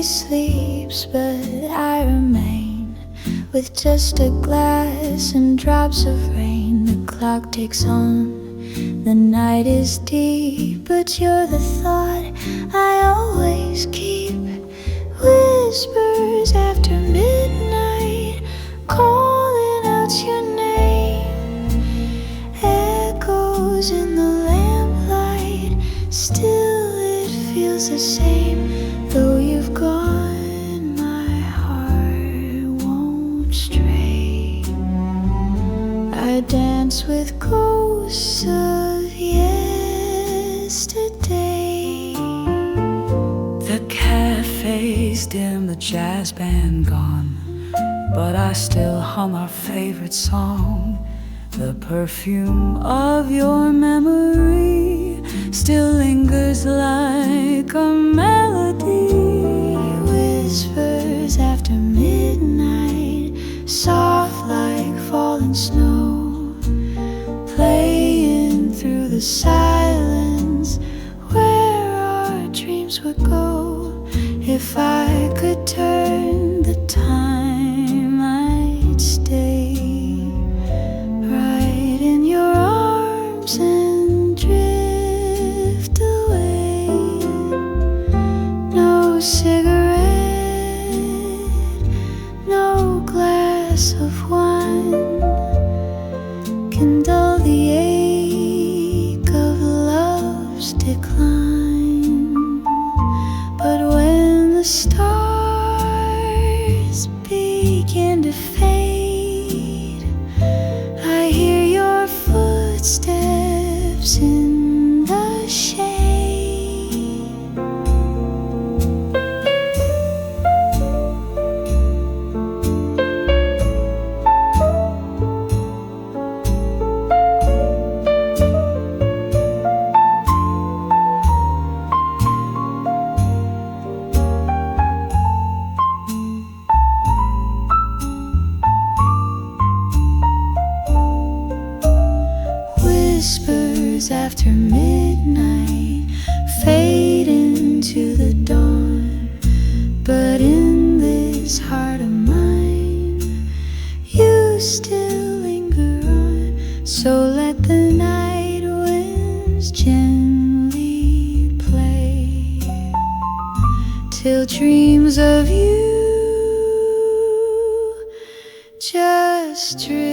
sleeps, but I remain with just a glass and drops of rain. The clock ticks on, the night is deep, but you're the thought I always keep. Whispers after midnight, calling out your name. Echoes in the lamplight, still it feels the same. Though you've gone, my heart won't stray. I dance with ghosts of yesterday. The cafe's dim, the jazz band gone, but I still hum our favorite song. The perfume of your memory still lingers like a melody. Whispers after midnight, soft like falling snow, playing through the silence where our dreams would go. If I could turn the time, I'd stay right in your arms and drift away. No cigarette, no glass of wine can dull the ache of love's decline. But when the stars begin to fade, I hear your footsteps in the shade. Whispers after midnight fade into the dawn, but in this heart of mine you still linger on. So let the night winds gently play till dreams of you just drift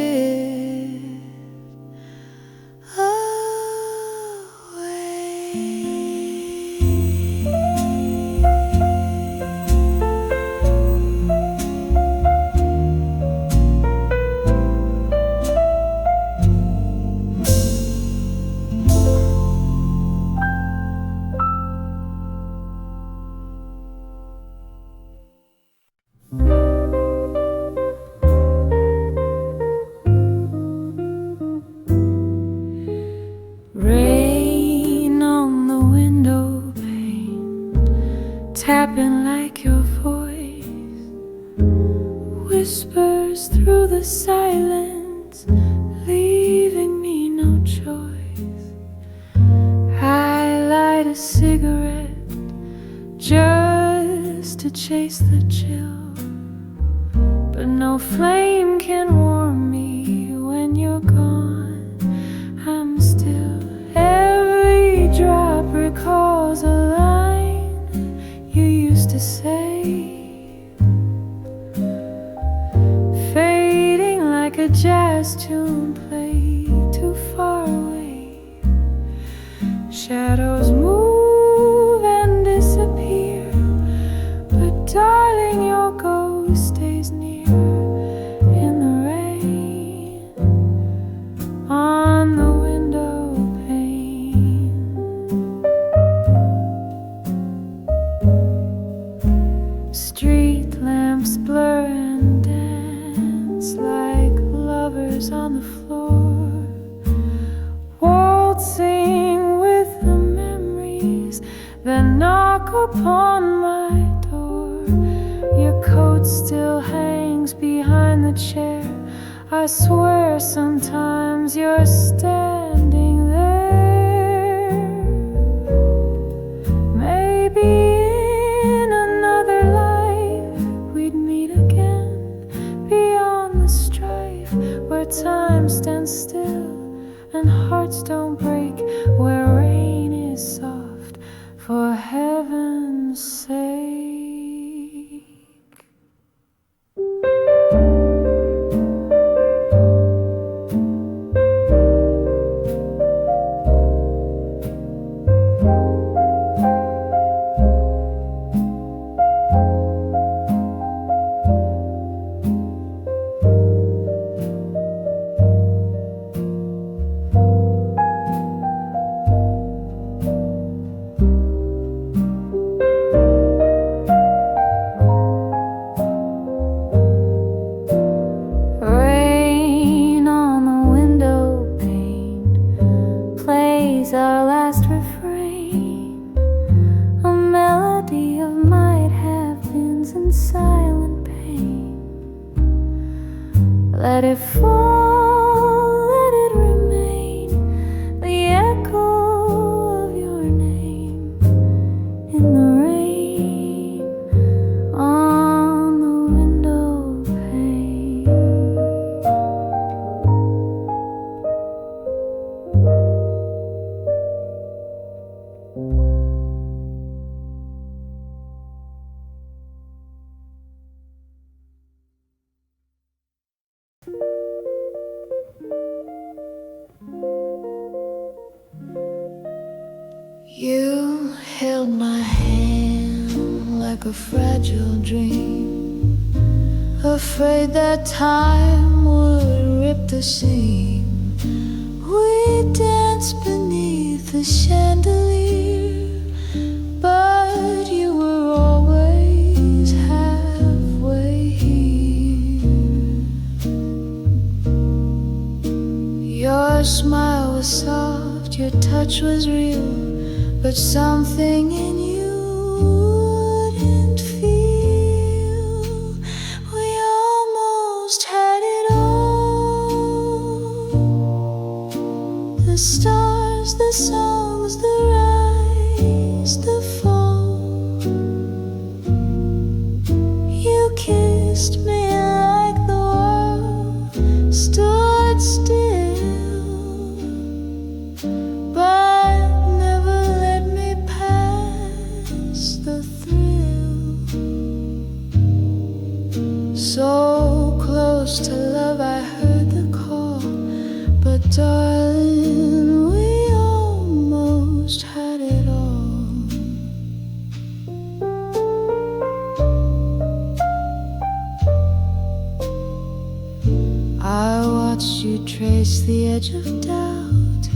Rain on the window pane, tapping like your voice, whispers through the silence, leaving me no choice. I light a cigarette just to chase the chill, but no flame can warm me when you're gone. I'm still, every drop recalls a line you used to say, fading like a jazz tune played too far away. Shadows move and disappear, but darling, your ghost stays near in the rain on the window pane. Street lamps blur and dance like lovers on the floor, waltzing with the memories that knock upon my door. Your coat still hangs behind the chair. I swear sometimes you're standing there. Maybe in another life in silent pain. Let it fall, let it remain, the echo of your name in the rain on the window pane. You held my hand like a fragile dream, afraid that time would rip the seam. We danced beneath the chandelier, but you were always halfway here. Your smile was soft, your touch was real, but something in you wouldn't feel. We almost had it all. The stars, the songs, the rise, the fall. You kissed me like the world stood still, but never let me pass the thrill. So close to love, I heard the call, but darling, we almost had it all. I watched you trace the edge of doubt,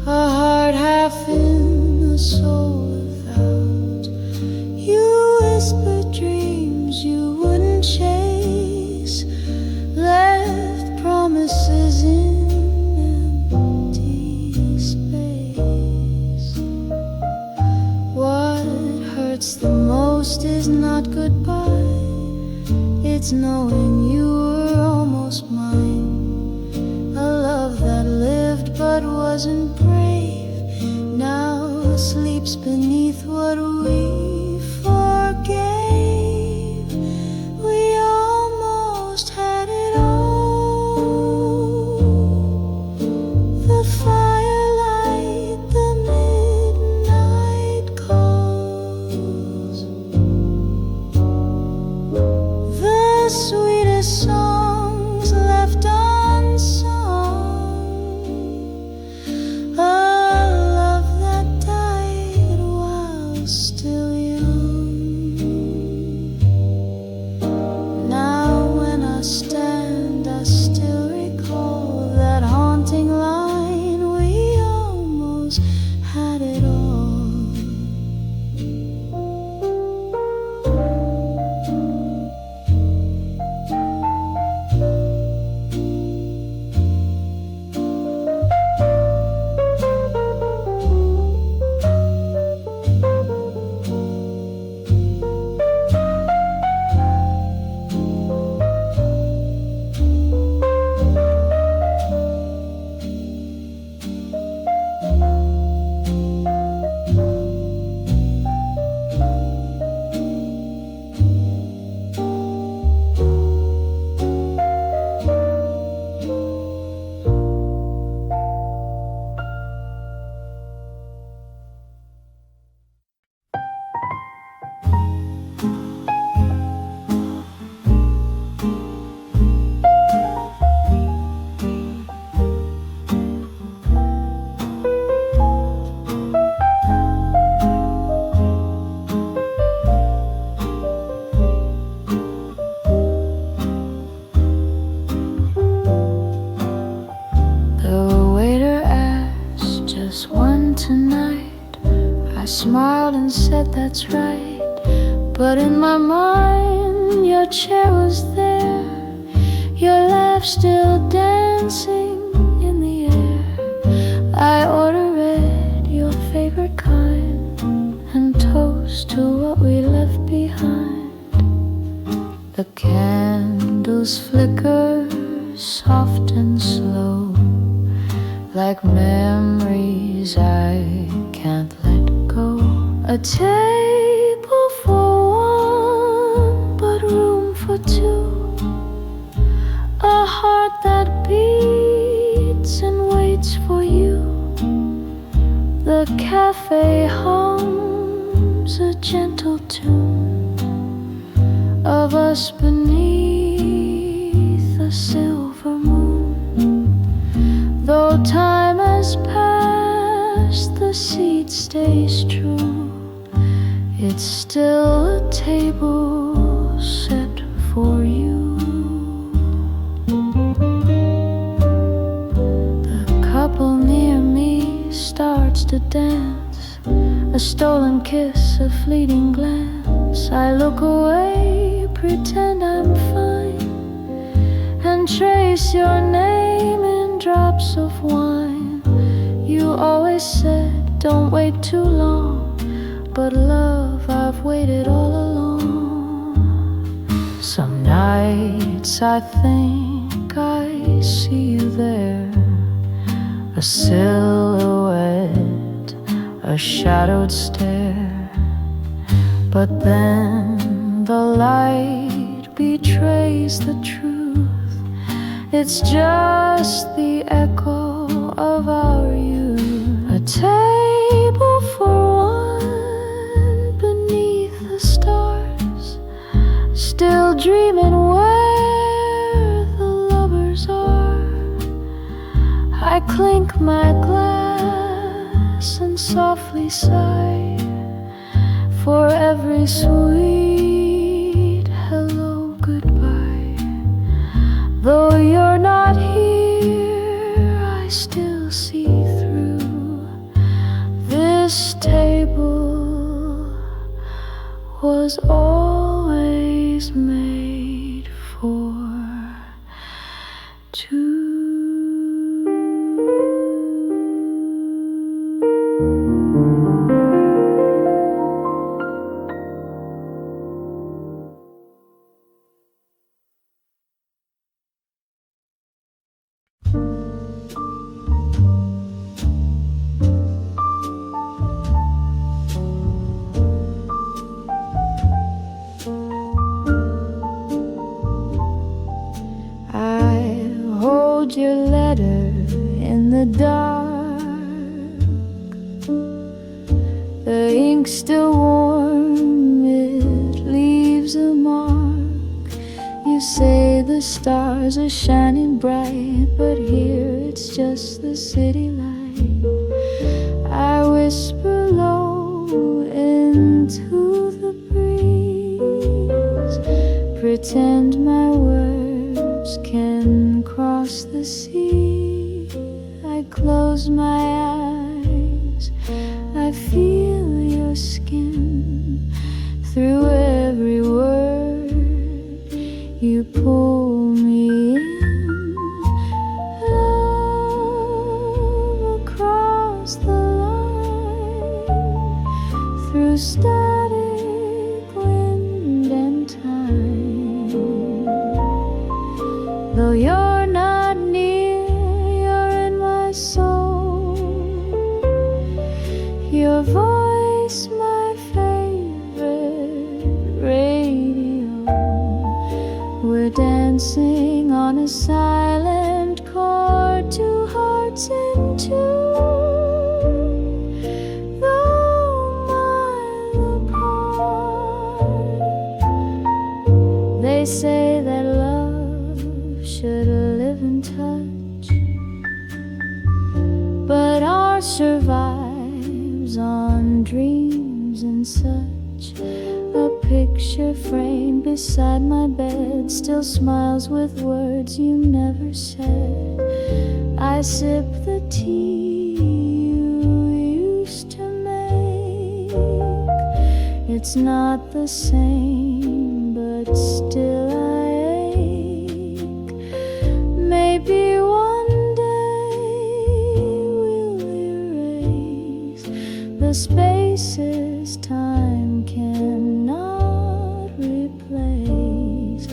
a heart half in, a soul without. You whispered dreams you wouldn't chase, left promises in empty space. What hurts the most is not goodbye, it's knowing you were almost mine. A love that lived but wasn't brave, now sleeps beneath what we forgave. We almost had it all. The firelight, the midnight calls, the sweetest songs left unsung, a love that died while still young. Now when I stand, I still recall that haunting line, we almost had it all. The waiter asked just one tonight. I smiled and said that's right, but in my mind your chair was there, your laugh still dancing in the air. I ordered your favorite kind and toast to what we left behind. The candles flicker soft and slow, like memories I can't let go. A table for one, but room for two. A heart that beats and waits for you. The cafe hums a gentle tune of us beneath a silver moon. Though time has passed, the seed stays true. It's still a table set for you. The couple near me starts to dance, a stolen kiss, a fleeting glance. I look away, pretend I'm fine, and trace your name in drops of wine. You always said, don't wait too long, but love, I've waited all along. Some nights I think I see you there, a silhouette, a shadowed stare. But then the light betrays the truth. It's just the echo of our youth. A table for one beneath the stars, still dreaming where the lovers are. I clink my glass and softly sigh for every sweet hello, goodbye. Though you're not here, I still see through. This table was always made for two. Your letter in the dark, the ink still warm, it leaves a mark. You say the stars are shining bright, but here it's just the city light. I whisper low into the breeze, pretend my words can cross the sea. I close my eyes, I feel your skin through every word. You pull me in, love across the line, through static, wind and time. Though you're not near, you're in my soul. Your voice, my favorite radio. We're dancing on a silent chord, two hearts in tune, though mile apart. They say that love should live in touch, but ours survives on dreams and such. A picture framed beside my bed still smiles with words you never said. I sip the tea you used to make. It's not the same, but still I ache. Maybe one day we'll erase the spaces time cannot replace.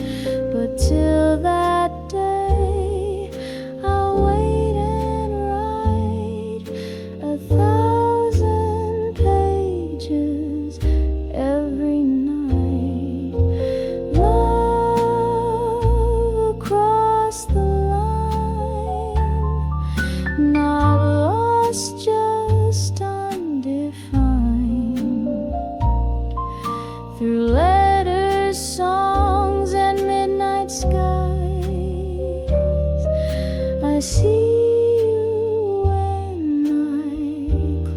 see you when I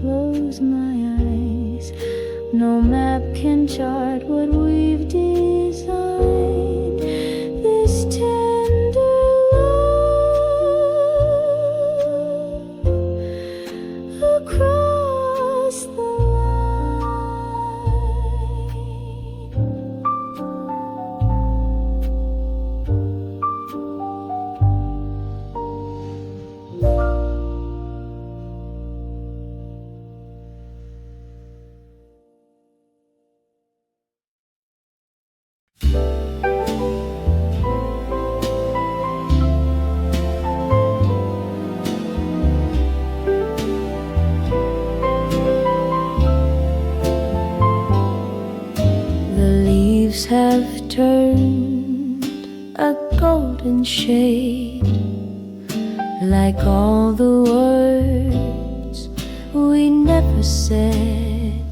close my eyes. No map can chart what we've designed. This tender love across the have turned a golden shade, like all the words we never said.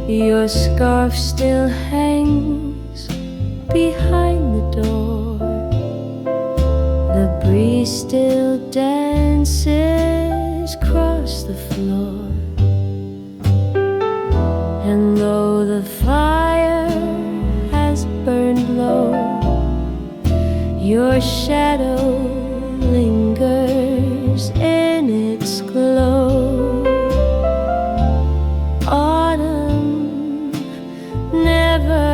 Your scarf still hangs behind the door. The breeze still dances across the floor. And though the fire has burned low, your shadow lingers in its glow. Autumn never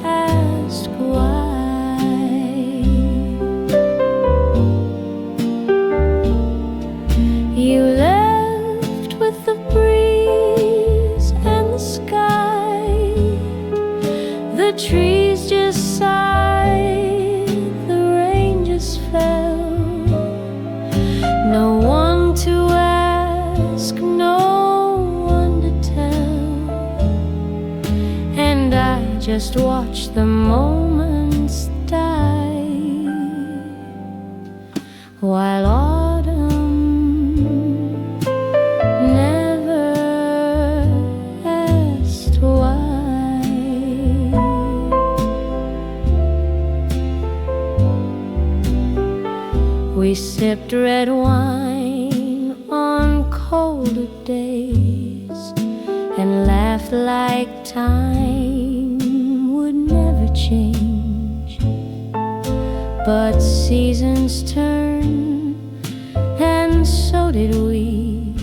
asked why. You left with the breeze and the sky. The trees just sighed, the rain just fell. No one to ask, no one to tell. And I just watched the moments die, while autumn never asked why. We sipped red wine on colder days and laughed like time would never change. But seasons turn, and so did we.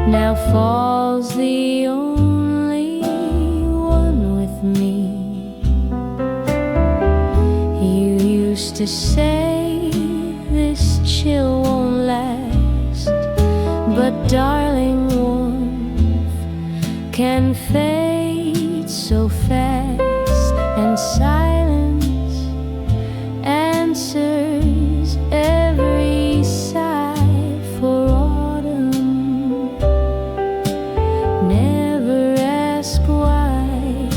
Now fall's the only one with me. You used to say this chill won't last, but darling, warmth can fade so fast, and silence answers every sigh. For autumn never ask why,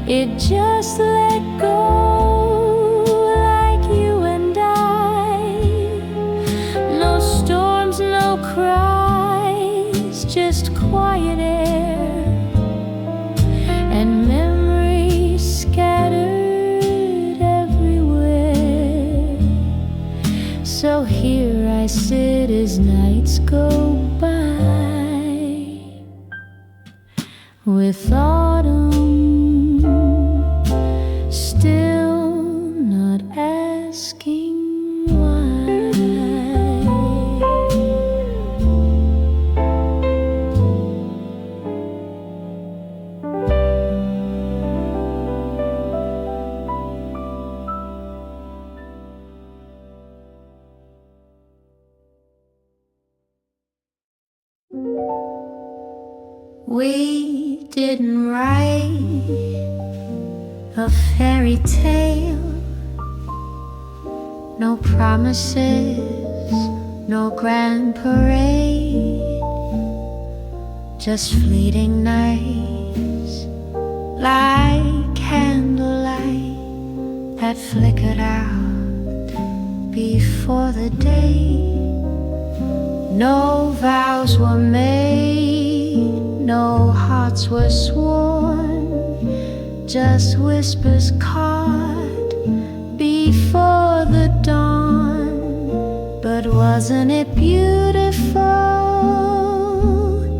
it just let go. Just quiet air and memories scattered everywhere. So here I sit as nights go by, with autumn still not asking why. We didn't write a fairy tale, no promises, no grand parade, just fleeting nights like candlelight that flickered out before the day. No vows were made, no hearts were sworn, just whispers caught before the dawn. But wasn't it beautiful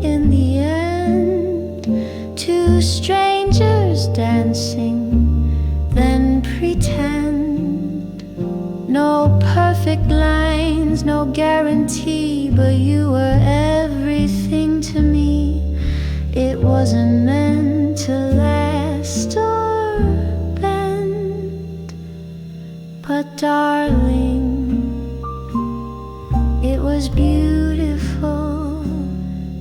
in the end? Two strangers dancing, then pretend. No perfect lines, no guarantee, but you were everything to me. It wasn't meant to last or bend, but darling, it was beautiful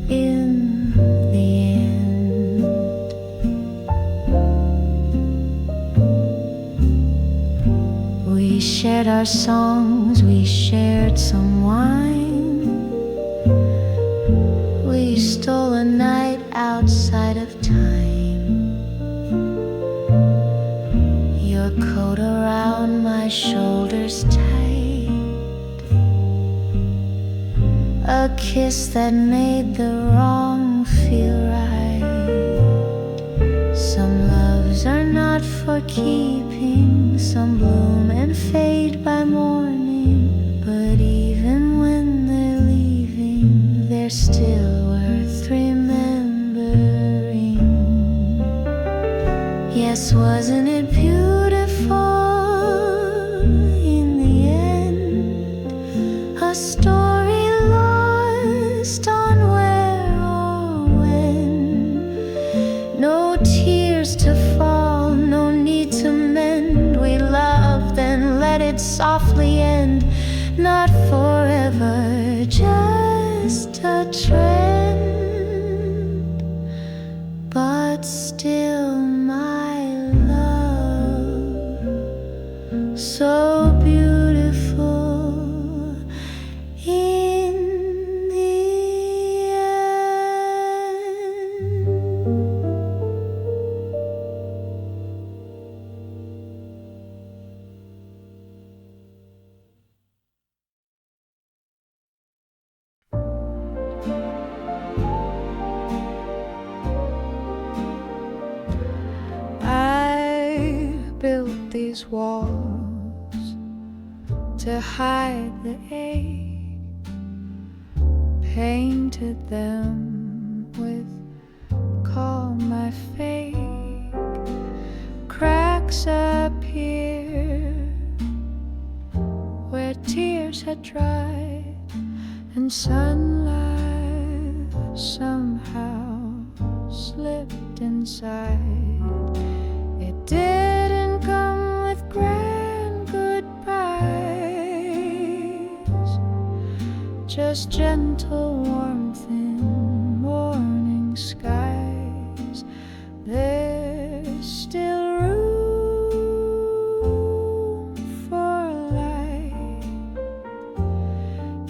in the end. We shared our songs, we shared some wine. We stole a night outside of time. Your coat around my shoulders tight, a kiss that made the wrong feel right. Some loves are not for keeping, some bloom and fade by morning. But even when they're leaving, they're still worth remembering. Yes, wasn't it beautiful in the end? A story lost on where or when. No tears to fall, no need to mend. We loved and let it softly end. Not forever, just a trend, but still my love, so beautiful in the end. I built these walls to hide the ache, painted them with call my fake. Cracks appear where tears had dried, and sunlight somehow slipped inside. It didn't come with grand goodbyes, just gentle warmth in morning skies. There's still room for light,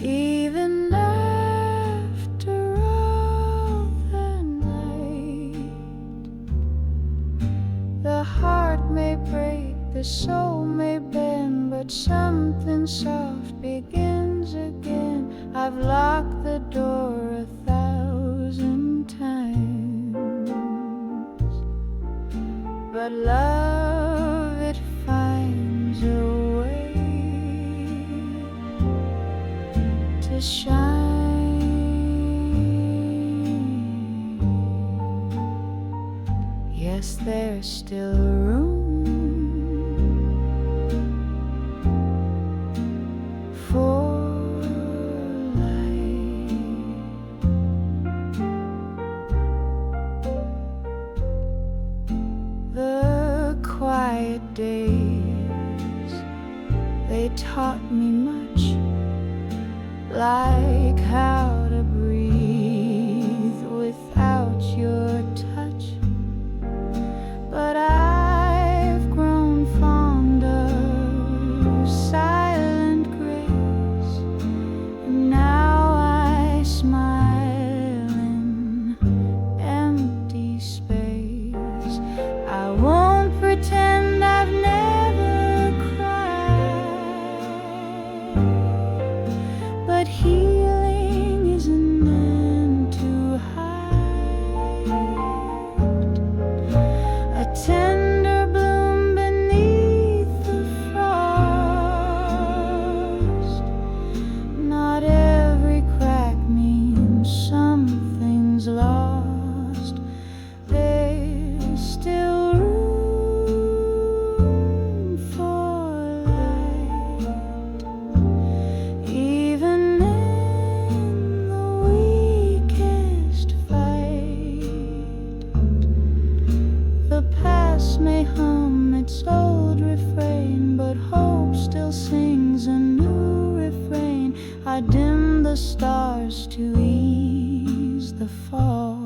even after all the night. The heart may break, the soul may bend, but something soft begins again. I've locked the door 1,000 times, but love, it finds a way to shine. Yes, there's still room for quiet days. They taught me much, like how to breathe without your touch. But I've grown fond of silent grace, and now I smile in empty space. I won't pretend I've never cried, but healing its old refrain, but hope still sings a new refrain. I dim the stars to ease the fall,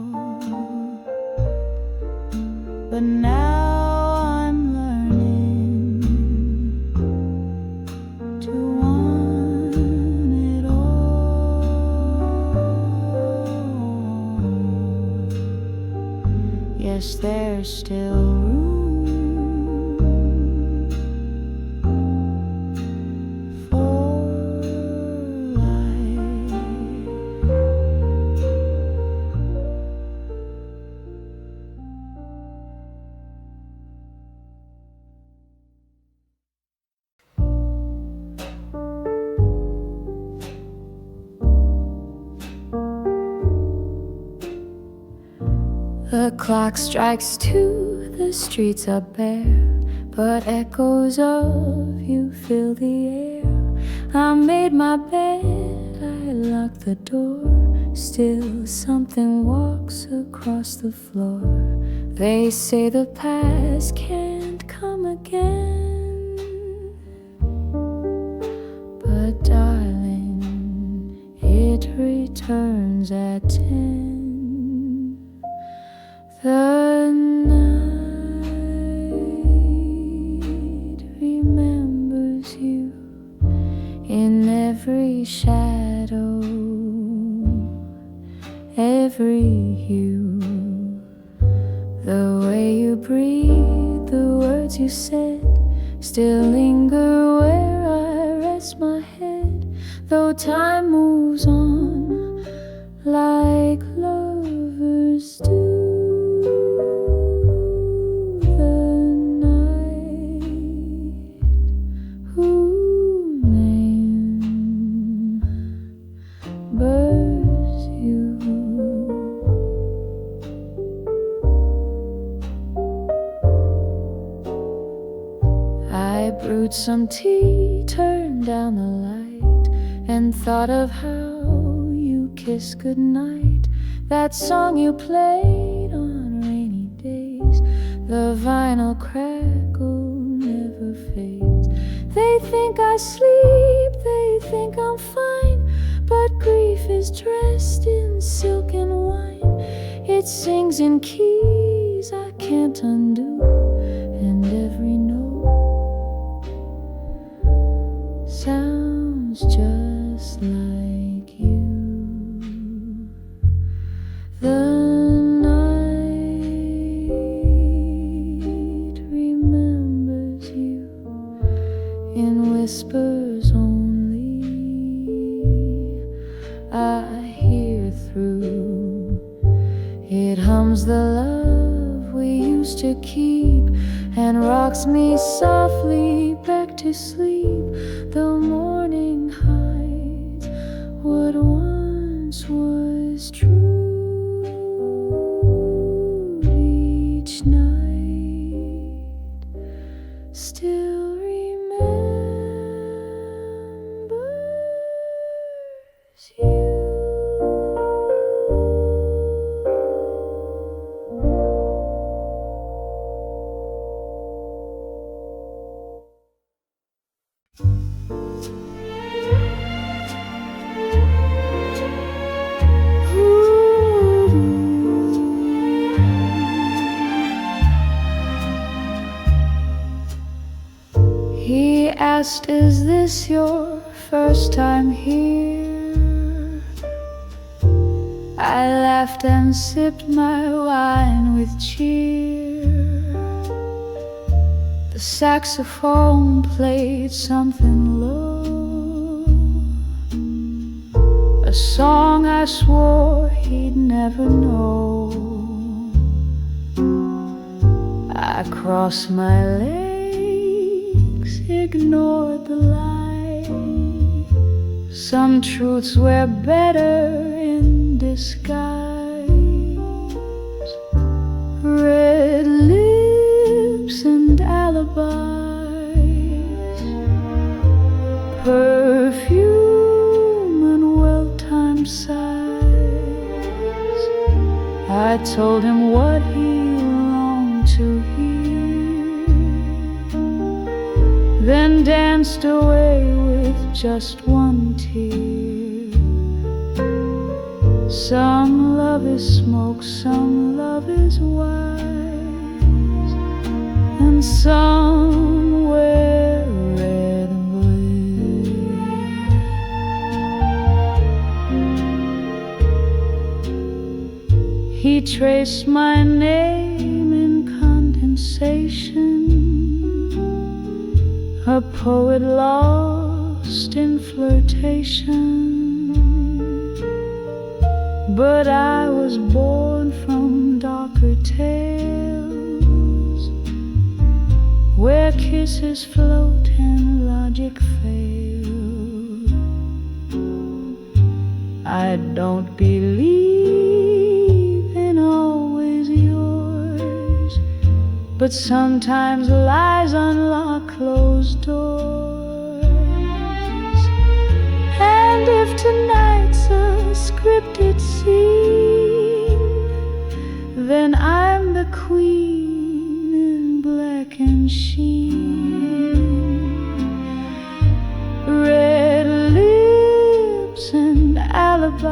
but now I'm learning to want it all. Yes, there's still room for life. The clock strikes 2, the streets are bare, but echoes of you fill the air. I made my bed, I locked the door, still something walks across the floor. They say the past can't come again, but darling, it returns at 10. The night remembers you in every shadow, every hue. The way you breathe, the words you said, still linger where I rest my head. Though time moves on like lovers do, brewed some tea, turned down the light, and thought of how you kissed goodnight. That song you played on rainy days, the vinyl crackle never fades. They think I sleep, they think I'm fine, but grief is dressed in silk and wine. It sings in keys I can't undo, and every note sounds just like you. The night remembers you in whispers only. I hear through it, hums the love we used to keep, and rocks me softly back to sleep. The morning hides what once was true. Each night still remembers you. He asked, "Is this your first time here?" I laughed and sipped my wine with cheer. The saxophone played something low, a song I swore he'd never know. I crossed my legs, ignored the light. Some truths were better in disguise. Red lips and alibis, perfume and well-timed sighs. I told him what he longed to hear. then danced away with just one tear. Some love is smoke, some love is wise, and some wear red and blue. He traced my name in condensation, a poet lost in flirtation. But I was born from darker tales, where kisses float and logic fail. I don't believe in always yours, but sometimes lies unlock closed doors. And if tonight's a scripted scene, then I'm the queen in black and sheen. Red lips and alibis,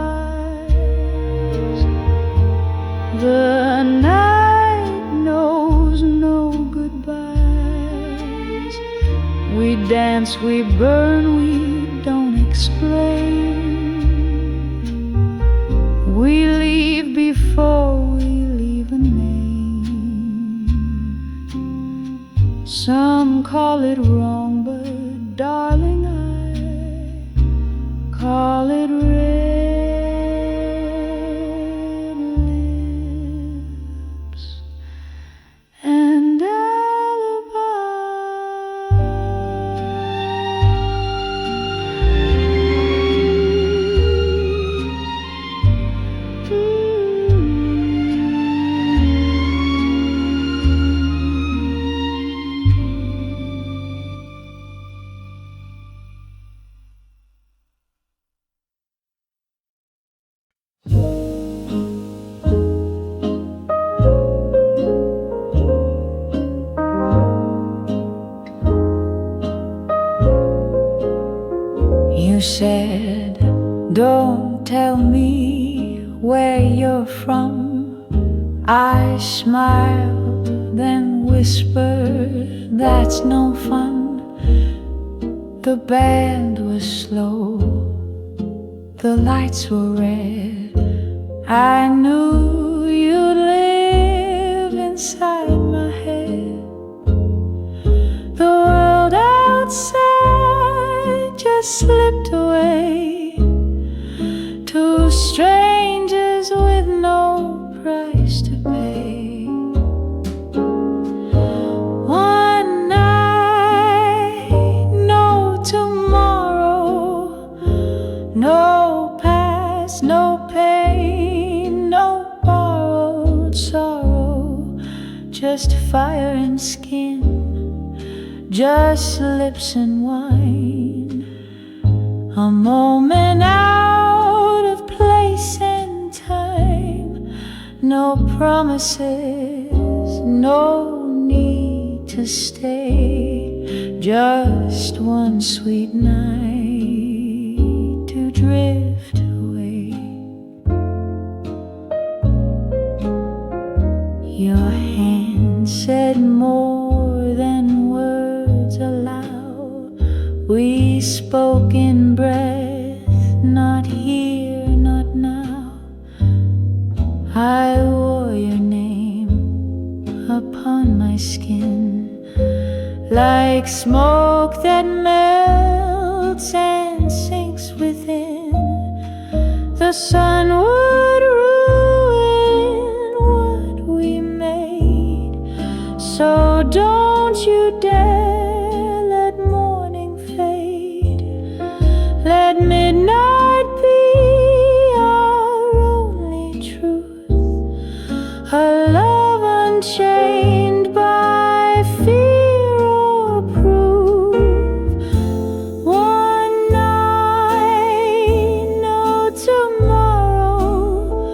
the night knows no goodbyes. We dance, we burn, we don't explain. We leave before we leave a name. Some call it wrong, but darling, I call it red lips and You said, don't tell me where you're from. I smiled, then whispered, that's no fun. The band was slow, the lights were red. I knew you'd live inside my head. The world outside just slipped away to strangers with no price to pay. One night, no tomorrow, no past, no pain, no borrowed sorrow, just fire and skin, just lips and wine. A moment out of place and time, no promises, no need to stay, just one sweet night to drift away. Your hand said more than words allow. We spoke in breath, not here, not now. I wore your name upon my skin, like smoke that melts and sinks within. The sun would ruin what we made, so don't you dare let morning fade. Let midnight be our only truth, a love unchained by fear or proof. One night, no tomorrow,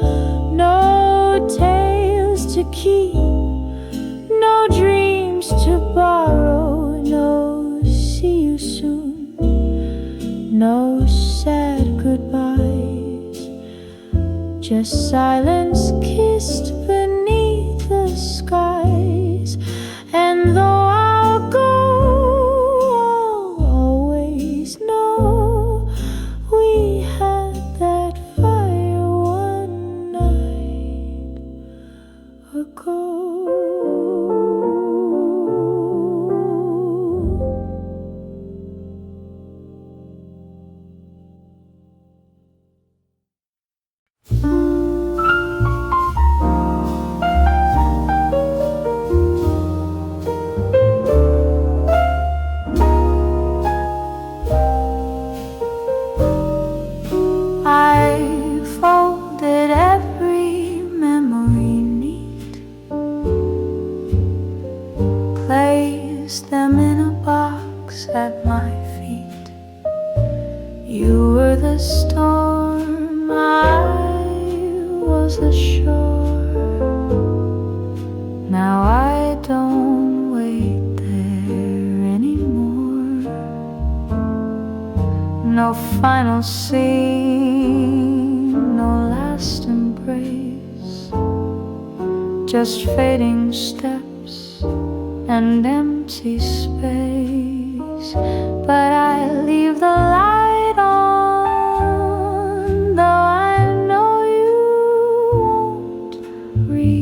just silence kissed beneath the skies. And though I'll go, I'll always know we had that fire one night ago. I folded every memory neat, placed them in a box at my feet. You were the storm, I was the shore. Now I don't wait there anymore. No final scene, no last embrace, just fading steps and empty space. But I leave the light on, though I know you won't return.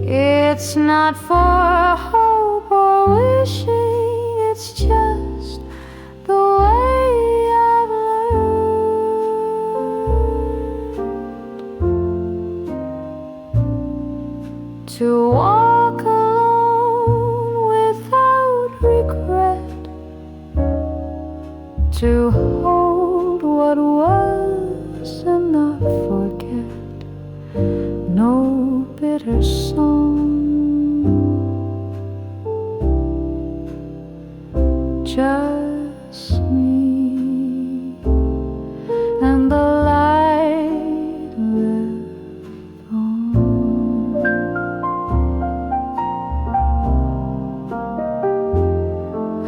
It's not for hope or wishing, it's just the way I've learned to walk alone without regret, to hold what was and not forget. No bitter song, just me and the light left on.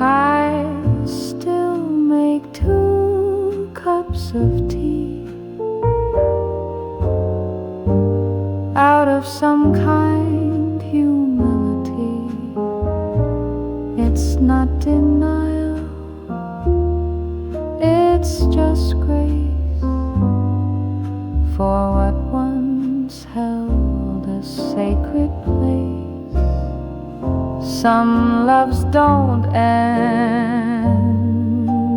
I still make 2 cups of tea out of some kind humility. It's not denial, it's just grace for what once held a sacred place. Some loves don't end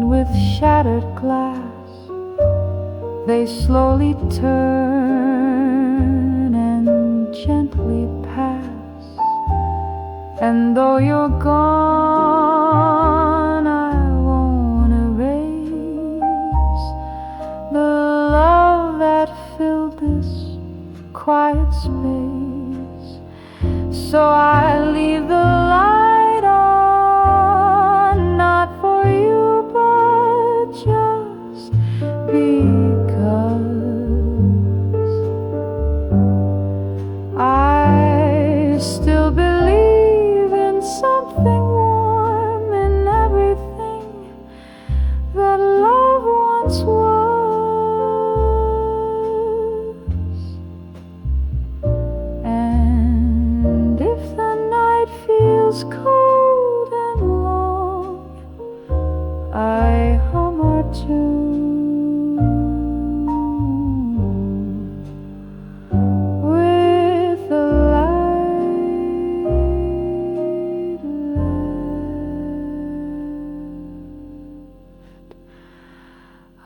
with shattered glass, they slowly turn and gently pass. And though you're gone, I won't erase the love that filled this quiet space. So I leave the light on, not for you, but just because I still believe in something warm in everything that love once was. And if the night feels cold and long, I hum our tune with the light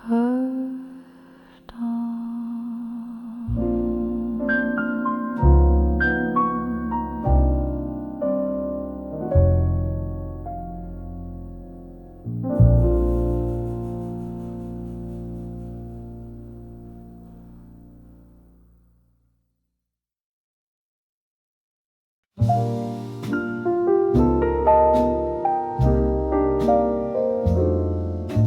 left on.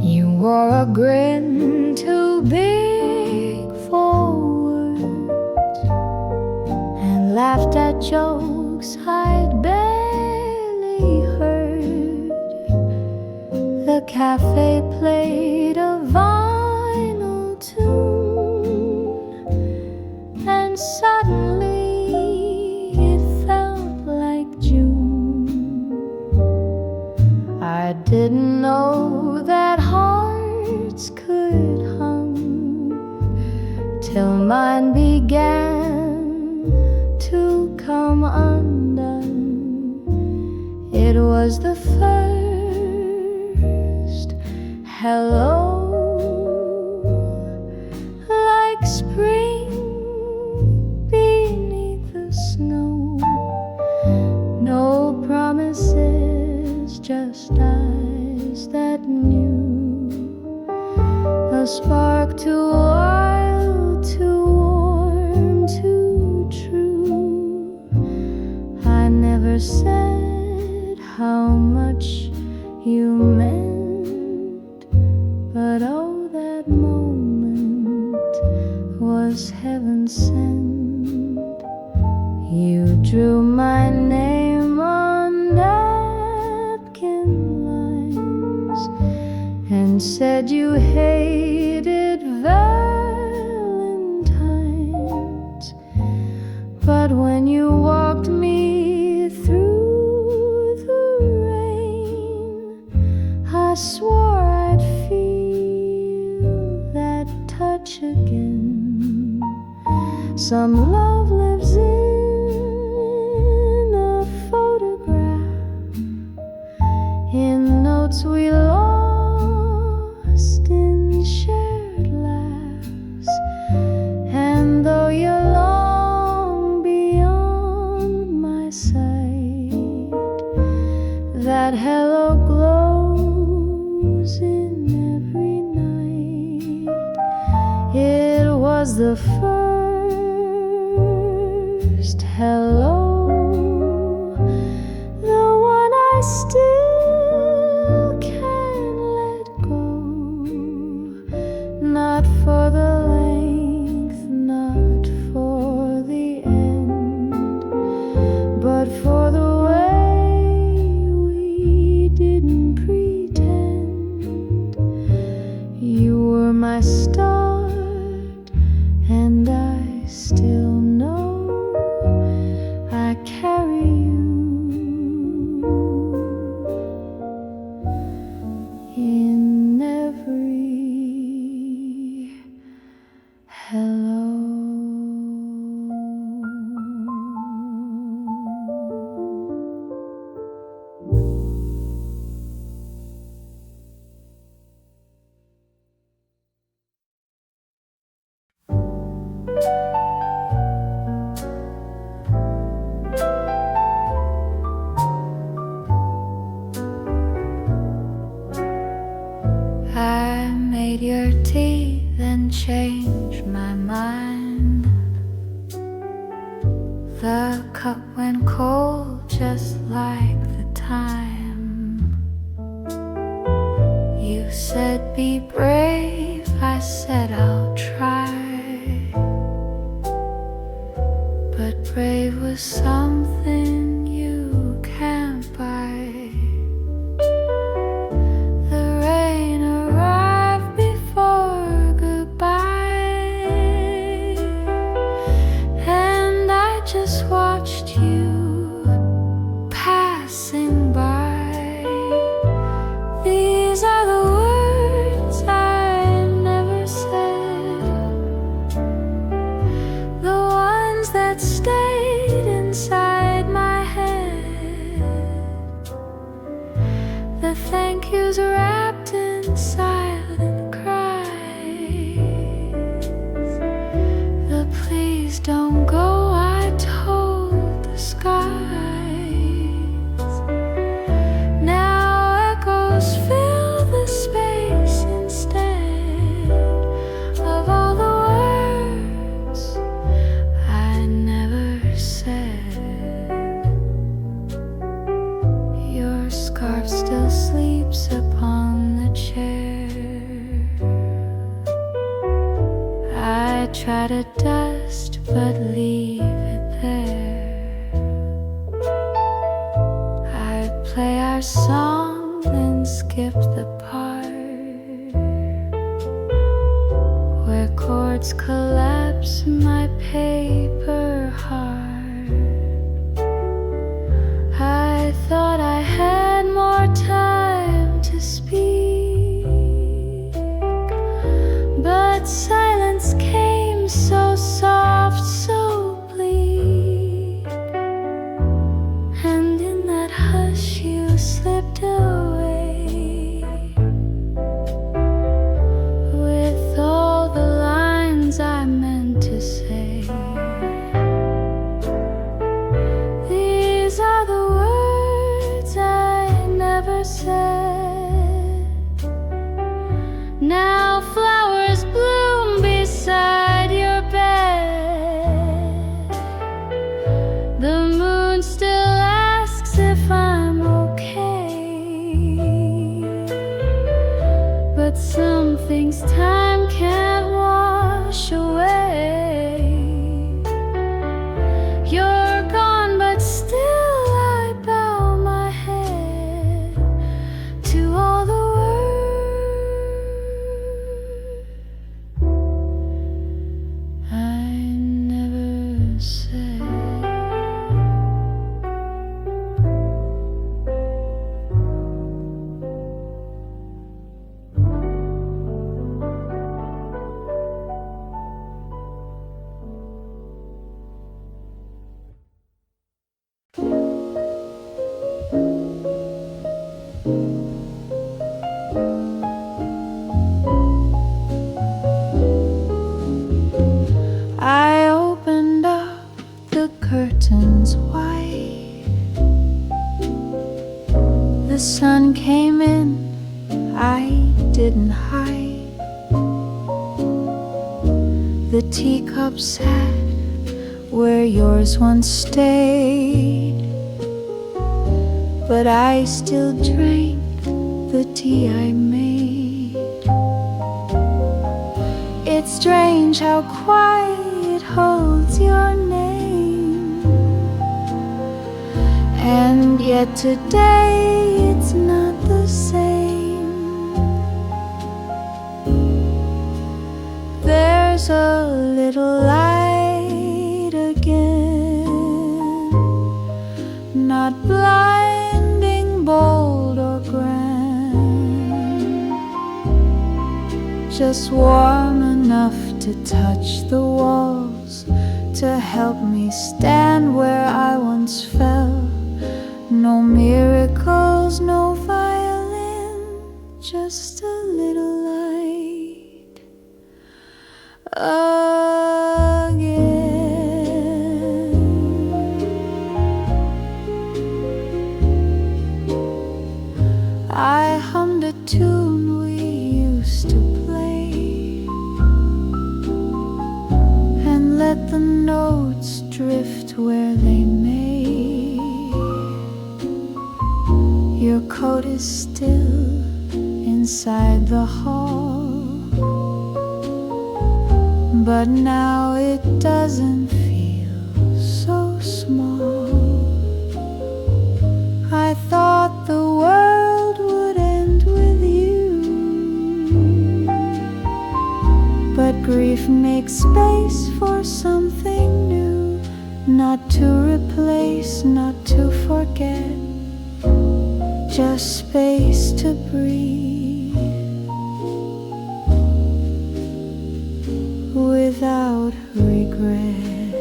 You wore a grin too big for words and laughed at jokes I'd barely heard. The the cafe played a vinyl tune, and suddenly it felt like June. I didn't know that hearts could hum till mine began to come undone. It was the first hello, like spring beneath the snow. No promises, just eyes that knew. A spark too wild, too warm, too true. I never said how much you meant, but oh, that moment was heaven sent. You drew my name on napkin lines and said you hated Valentines, but when you walked me through the rain, I swore I'd feel that touch again. Some love lives in a photograph, in notes we lost in shared laughs. And though you're long beyond my sight, that hello glows in every night. It was the first hello, the one I still can't let go. Not for the length, not for the end, but for the way we didn't pretend. You were my start, and I still know I carry you in every hello. I made your tea, then changed my mind. The cup went cold just like the time. You said be brave, I said I'll try. But brave was something you can't buy. The rain arrived before goodbye, and I just watched you passing by. These are the words I never said, the ones that stayed inside my head. The thank yous wrapped in silent cries. The please don't go I told the skies. Now echoes fill the space instead of all the words I never said. Your scarf still sleeps upon the chair. I try to dust but leave it there. I play our song then skip the part words collapse my paper heart. I thought I had more time to speak, but silence came so soft, so bleak, and in that hush you slipped away with all the lines I meant to say. These are the words I never said. Now flowers bloom beside your bed. The moon still asks if I'm okay, but some things time can't wash away. You're gone, but still I bow my head to all the words I never said. I opened up the curtains wide. The sun came in, I didn't hide. The teacup sat where yours once stayed, but I still drank the tea I made. It's strange how quiet holds your name, and yet today it's not the same. There's a little light again, not blinding, bold or grand, just warm enough to touch the walls, to help me stand where I once fell. No miracles, no violin, just a little light again. I hummed a tune we used to play and let the notes drift where they may. Your coat is still inside the hall, but now it doesn't feel so small. I thought the world would end with you, but grief makes space for something new, not to replace, not to forget, just space to breathe without regret.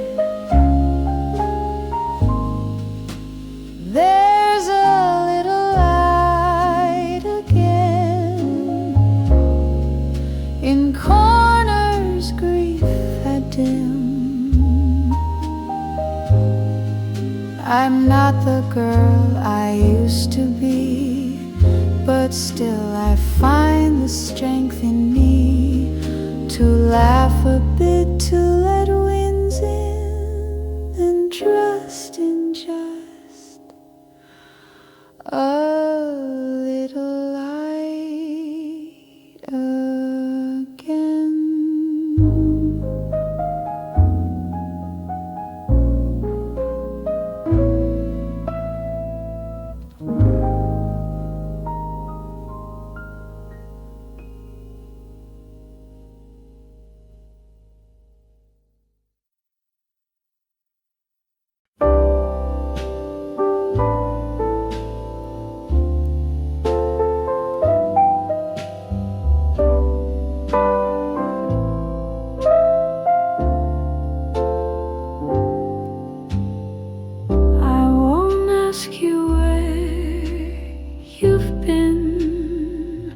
There's a little light again, in corners grief had dimmed. I'm not the girl I used to be, but still I find the strength in me to laugh a bit, to let winds in, and trust in just a little light again. ask you where you've been,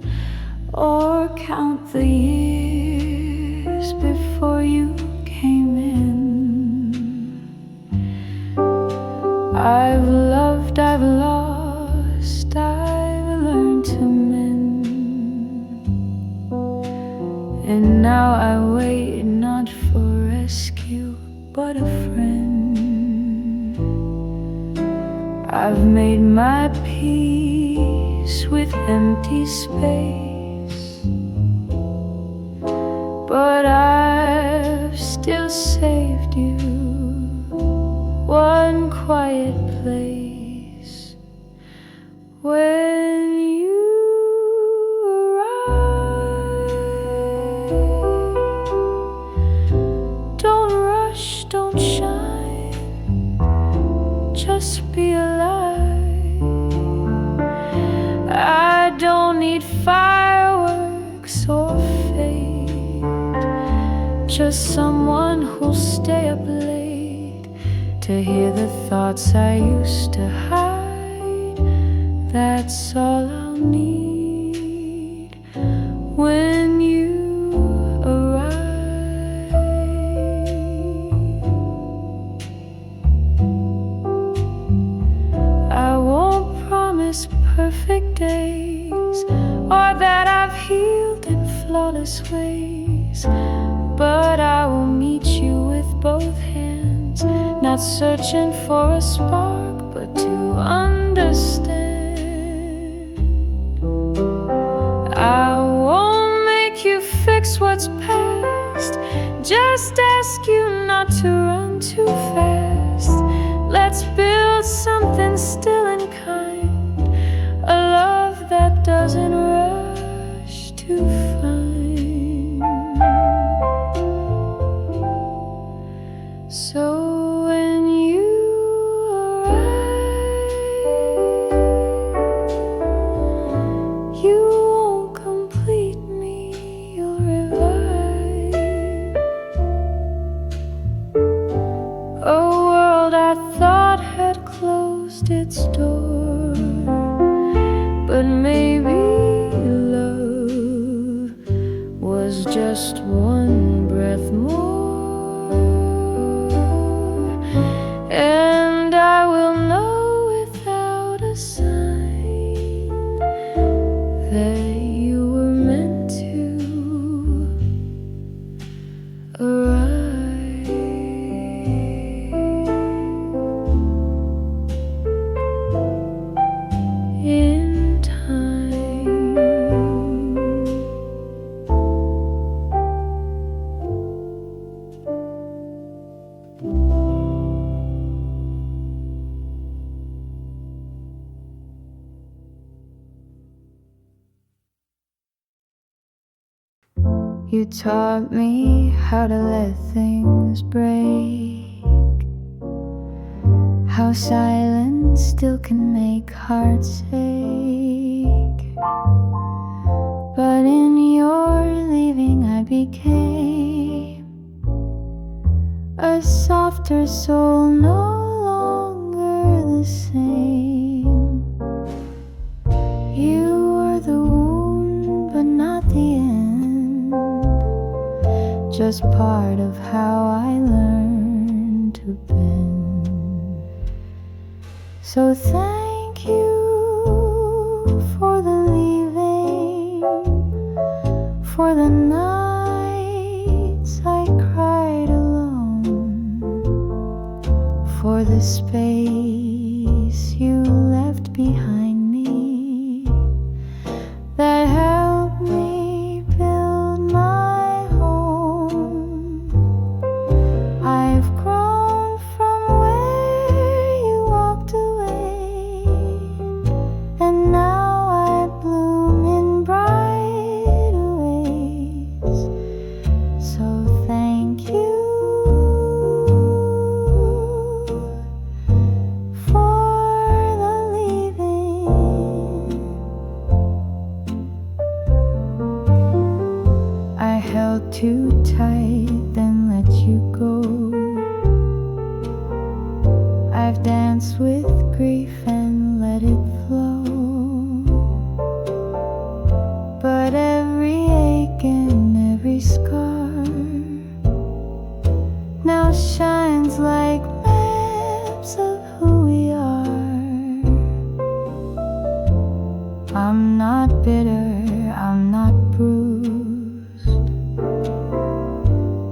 or count the years before you came in. I've loved, I've lost, I've learned to mend, and now I wait not for rescue but a friend. I've made my peace with empty space, but I've still saved you one quiet place. When you arrive, don't rush, don't shine, just be alive. I don't need fireworks or fate, just someone who'll stay up late to hear the thoughts I used to hide. That's all I'll need when you arrive. I won't promise perfect days or that I've healed in flawless ways, but I will meet you with both hands, not searching for a spark, but to understand. I won't make you fix what's past, just ask you not to run too fast. Let's build something still and kind, a love that doesn't rush to find. So when you arrive, you won't complete me, you'll revive a world I thought had closed its door. But maybe love was just one breath more, and I will know without a sign that you were meant to arrive in time. You taught me how to let things break, how silence still can make hearts ache. But in your leaving I became a softer soul, no longer the same. You were the wound, but not the end, just part of how I learned to bend. So thank you for the leaving, for the nights I cried alone, for the space you left behind me that helped me build my home. I've grown from where you walked away, and now I bloom in brighter ways. So thank you for the leaving. dance with grief and let it flow. But every ache and every scar now shines like maps of who we are. I'm not bitter, I'm not bruised,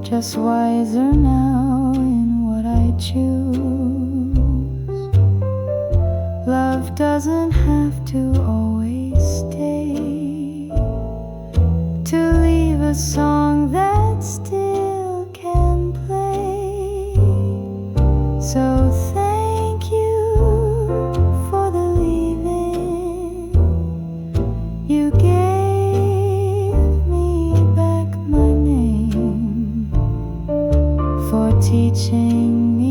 just wiser now in what I choose. Love doesn't have to always stay, to leave a song that still can play. So thank you for the leaving. You gave me back my name, for teaching me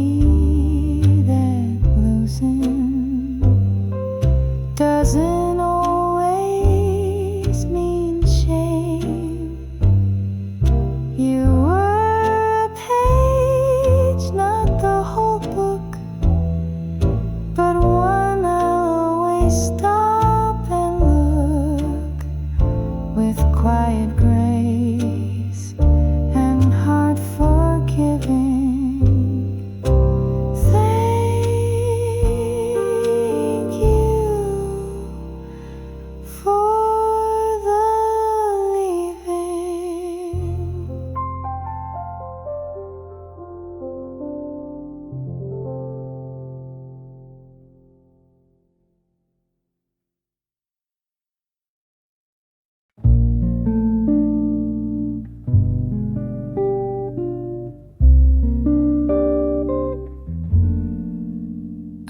that losing doesn't always mean shame. You were a page, not the whole book, but one I'll always stop and look with quiet grace and heart forgiving. Thank you for the leaving.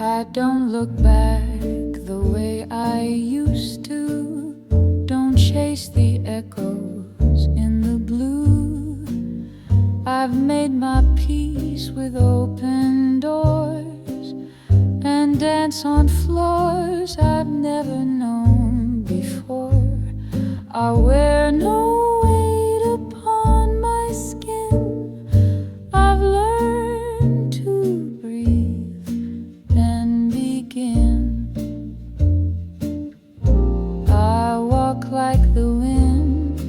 I don't look back the way I used to. Don't chase the echoes in the blue. I've made my peace with open doors and dance on floors I've never known before. I wear no weight upon my skin. I've learned to breathe and begin. I walk like the wind,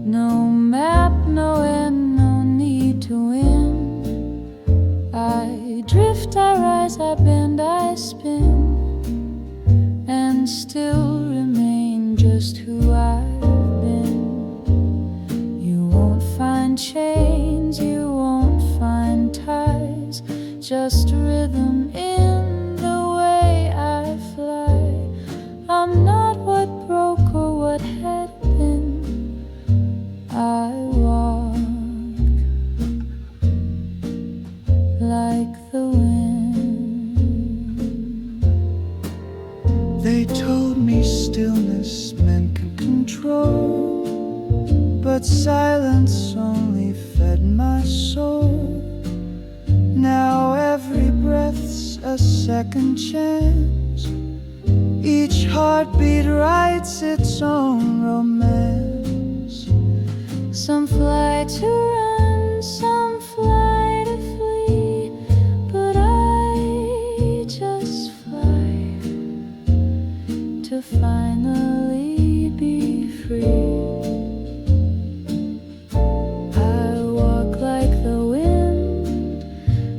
no map, no end, no need to win. I drift, I rise, I bend, I spin, and still remain just who I've been. You won't find chains, you won't find ties, just rhythm in the way I fly. I'm not what broke or what had been. I walk like the wind. They told me stillness meant control, but silence only fed my soul. Now every breath's a second chance. Each heartbeat writes its own romance. Some fly to run, some fly to flee, but I just fly to finally be free. I walk like the wind,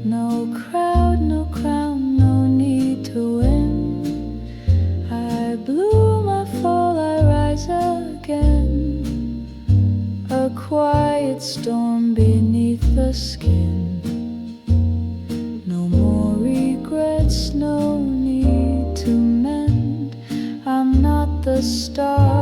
no crowd, no crown, no need to win. I bloom, I fall, I rise again. A quiet storm beneath the skin. No more regrets, no need to mend. I'm not the star